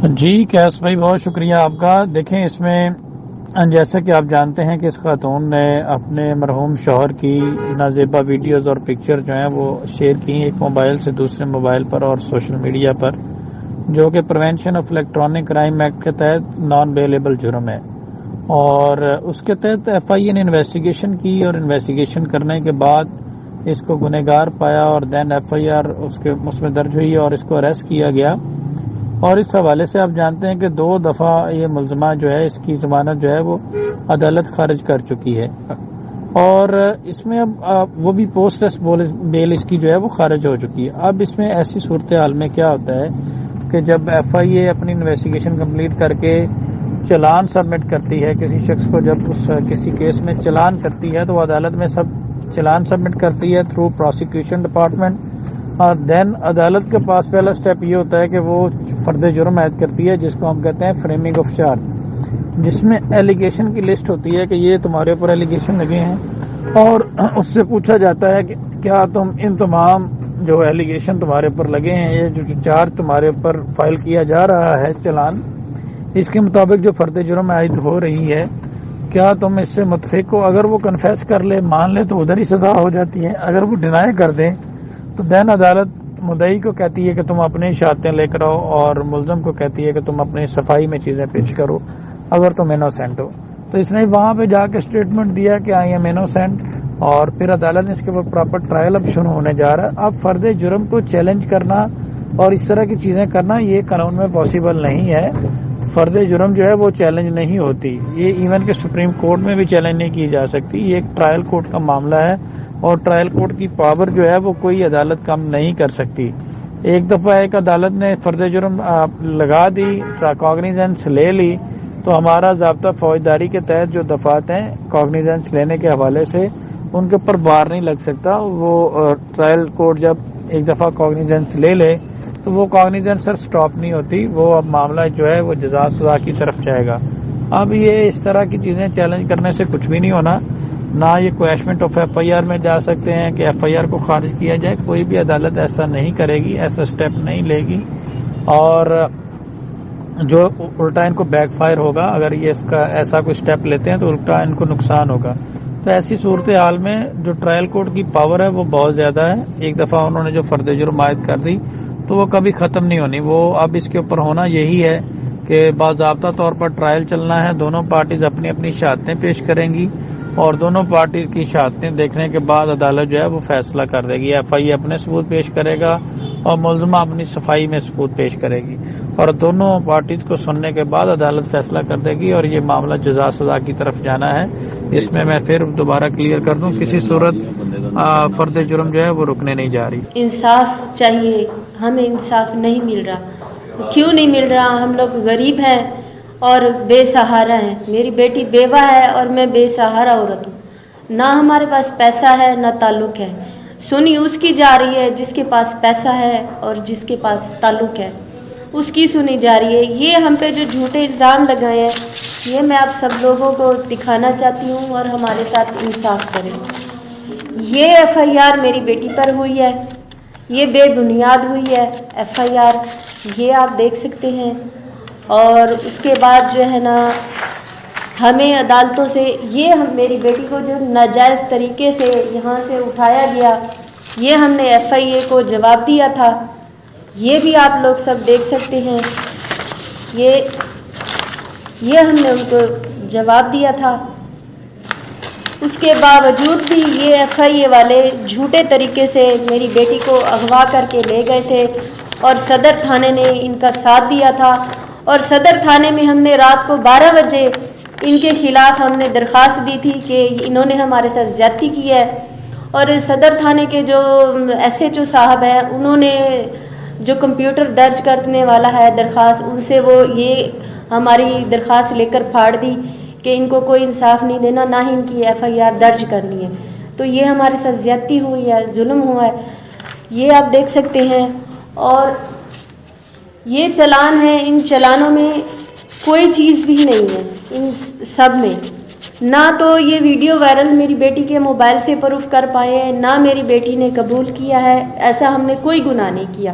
جی case بھائی بہت شکریہ آپ کا۔ دیکھیں اس میں جیسا کہ آپ جانتے ہیں کہ اس خاتون نے اپنے مرحوم شوہر کی نازیبا ویڈیوز اور پکچر جو ہیں وہ شیئر کی ایک موبائل سے دوسرے موبائل پر اور سوشل میڈیا پر، جو کہ prevention of electronic crime act کے تحت نان بیلیبل جرم ہے، اور اس کے تحت ایف آئی اے نے انویسٹیگیشن کی، اور انویسٹیگیشن کرنے کے بعد اس کو گنہگار پایا اور دین ایف آئی آر اس میں درج ہوئی اور اس کو اریسٹ کیا گیا۔ اور اس حوالے سے آپ جانتے ہیں کہ 2 دفعہ یہ ملزمہ جو ہے اس کی ضمانت جو ہے وہ عدالت خارج کر چکی ہے، اور اس میں اب وہ بھی پوسٹ ریسٹ بیل اس کی جو ہے وہ خارج ہو چکی ہے۔ اب اس میں ایسی صورتحال میں کیا ہوتا ہے کہ جب ایف آئی اے اپنی انویسٹیگیشن کمپلیٹ کر کے چلان سبمٹ کرتی ہے کسی شخص کو، جب اس کسی کیس میں چلان کرتی ہے تو وہ عدالت میں چلان سبمٹ کرتی ہے تھرو پروسیکیوشن ڈپارٹمنٹ، اور دین عدالت کے پاس پہلا سٹیپ یہ ہوتا ہے کہ وہ فرد جرم عائد کرتی ہے، جس کو ہم کہتے ہیں فریمنگ آف چارج، جس میں ایلیگیشن کی لسٹ ہوتی ہے کہ یہ تمہارے اوپر ایلیگیشن لگے ہیں، اور اس سے پوچھا جاتا ہے کہ کیا تم ان تمام جو ایلیگیشن تمہارے اوپر لگے ہیں، یہ جو چارج تمہارے اوپر فائل کیا جا رہا ہے چلان، اس کے مطابق جو فرد جرم عائد ہو رہی ہے، کیا تم اس سے متفق ہو؟ اگر وہ کنفیس کر لے، مان لے، تو ادھر ہی سزا ہو جاتی ہے۔ اگر وہ ڈینائی کر دیں تو دین عدالت مدعی کو کہتی ہے کہ تم اپنی شہادتیں لے کر آؤ، اور ملزم کو کہتی ہے کہ تم اپنی صفائی میں چیزیں پیش کرو اگر تم انوسینٹ ہو۔ تو اس نے وہاں پہ جا کے اسٹیٹمنٹ دیا کہ آئی ایم انوسینٹ، اور پھر عدالت نے اس کے اوپر پراپر ٹرائل اب شروع ہونے جا رہا ہے۔ اب فرد جرم کو چیلنج کرنا اور اس طرح کی چیزیں کرنا یہ قانون میں پاسبل نہیں ہے۔ فرد جرم جو ہے وہ چیلنج نہیں ہوتی، یہ ایون کہ سپریم کورٹ میں بھی چیلنج نہیں کی جا سکتی، یہ ایک ٹرائل کورٹ کا معاملہ ہے، اور ٹرائل کورٹ کی پاور جو ہے وہ کوئی عدالت کم نہیں کر سکتی۔ ایک دفعہ ایک عدالت نے فرد جرم لگا دی، کاگنیزنس لے لی، تو ہمارا ضابطہ فوجداری کے تحت جو دفعات ہیں کاگنیزنس لینے کے حوالے سے، ان کے اوپر بار نہیں لگ سکتا۔ وہ ٹرائل کورٹ جب ایک دفعہ کاگنیزنس لے لے تو وہ کاگنیزنس صرف سٹاپ نہیں ہوتی، وہ اب معاملہ جو ہے وہ جزا سزا کی طرف جائے گا۔ اب یہ اس طرح کی چیزیں چیلنج کرنے سے کچھ بھی نہیں ہونا، نہ یہ کویشمنٹ آف ایف آئی آر میں جا سکتے ہیں کہ ایف آئی آر کو خارج کیا جائے، کوئی بھی عدالت ایسا نہیں کرے گی، ایسا سٹیپ نہیں لے گی، اور جو الٹا ان کو بیک فائر ہوگا اگر یہ اس کا ایسا کوئی سٹیپ لیتے ہیں تو الٹا ان کو نقصان ہوگا۔ تو ایسی صورتحال میں جو ٹرائل کورٹ کی پاور ہے وہ بہت زیادہ ہے۔ ایک دفعہ انہوں نے جو فرد جرم عائد کر دی تو وہ کبھی ختم نہیں ہونی۔ وہ اب اس کے اوپر ہونا یہی ہے کہ باضابطہ طور پر ٹرائل چلنا ہے، دونوں پارٹیز اپنی اپنی شہادتیں پیش کریں گی، اور دونوں پارٹیز کی شہادتیں دیکھنے کے بعد عدالت جو ہے وہ فیصلہ کر دے گی۔ ایف آئی اے اپنے ثبوت پیش کرے گا اور ملزمہ اپنی صفائی میں ثبوت پیش کرے گی، اور دونوں پارٹیز کو سننے کے بعد عدالت فیصلہ کر دے گی، اور یہ معاملہ جزا سزا کی طرف جانا ہے۔ اس میں پھر دوبارہ کلیئر کر دوں، کسی صورت فرد جرم جو ہے وہ رکنے نہیں جا رہی۔ انصاف چاہیے، ہمیں انصاف نہیں مل رہا۔ کیوں نہیں مل رہا؟ ہم لوگ غریب ہیں اور بے سہارا ہیں۔ میری بیٹی بیوہ ہے اور میں بے سہارا عورت ہوں، نہ ہمارے پاس پیسہ ہے نہ تعلق ہے۔ سنی اس کی جا رہی ہے جس کے پاس پیسہ ہے اور جس کے پاس تعلق ہے، اس کی سنی جا رہی ہے۔ یہ ہم پہ جو جھوٹے الزام لگائے ہیں، یہ میں آپ سب لوگوں کو دکھانا چاہتی ہوں، اور ہمارے ساتھ انصاف کریں۔ یہ ایف آئی آر میری بیٹی پر ہوئی ہے، یہ بے بنیاد ہوئی ہے ایف آئی آر، یہ آپ دیکھ سکتے ہیں۔ اور اس کے بعد جو ہے نا، ہمیں عدالتوں سے یہ میری بیٹی کو جو ناجائز طریقے سے یہاں سے اٹھایا گیا، یہ ہم نے ایف آئی اے کو جواب دیا تھا، یہ بھی آپ لوگ سب دیکھ سکتے ہیں۔ یہ ہم نے ان کو جواب دیا تھا۔ اس کے باوجود بھی یہ ایف آئی اے والے جھوٹے طریقے سے میری بیٹی کو اغوا کر کے لے گئے تھے، اور صدر تھانے نے ان کا ساتھ دیا تھا، اور صدر تھانے میں ہم نے رات کو 12 بجے ان کے خلاف ہم نے درخواست دی تھی کہ انہوں نے ہمارے ساتھ زیادتی کی ہے، اور صدر تھانے کے جو ایس ایچ او صاحب ہیں، انہوں نے جو کمپیوٹر درج کرنے والا ہے درخواست، ان سے وہ یہ ہماری درخواست لے کر پھاڑ دی کہ ان کو کوئی انصاف نہیں دینا، نہ ہی ان کی ایف آئی آر درج کرنی ہے۔ تو یہ ہمارے ساتھ زیادتی ہوئی ہے، ظلم ہوا ہے، یہ آپ دیکھ سکتے ہیں۔ اور یہ چلان ہے، ان چلانوں میں کوئی چیز بھی نہیں ہے، ان سب میں نہ تو یہ ویڈیو وائرل میری بیٹی کے موبائل سے پروف کر پائے ہیں، نہ میری بیٹی نے قبول کیا ہے، ایسا ہم نے کوئی گناہ نہیں کیا۔